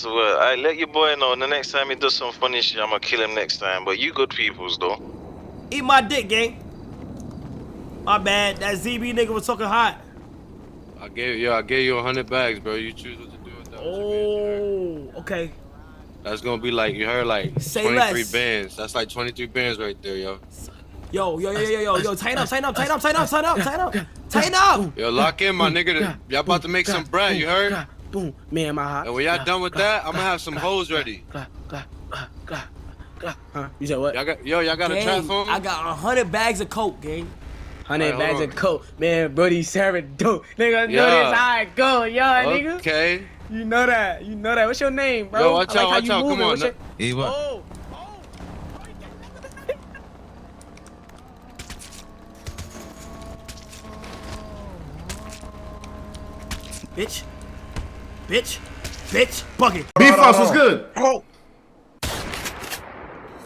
That's what. I let your boy know. The next time he does some funny shit, I'ma kill him next time. But you good peoples though. Eat my dick, gang. My bad. That ZB nigga was talking hot. I gave you 100 bags, bro. You choose what to do with that. Oh, okay. That's gonna be like, you heard, like Say 23 less. bands. That's like 23 bands right there, yo. Yo, tighten up. Yo, lock in, my nigga. Y'all about to make some bread, you heard? Boom, me and my hot. And when y'all done with that, I'ma have some hoes ready. Huh? You said what? Y'all got a trap phone? I got 100 bags of coke, gang. 100 Alright, bags hold of coke. Man, Brody serving dope. Nigga, know this how it go, nigga. Okay. You know that. What's your name, bro? Yo, watch I out, like how watch you out. moving. Come on. Eva. Oh. Bitch. Bucket. B-Fox was good. Oh.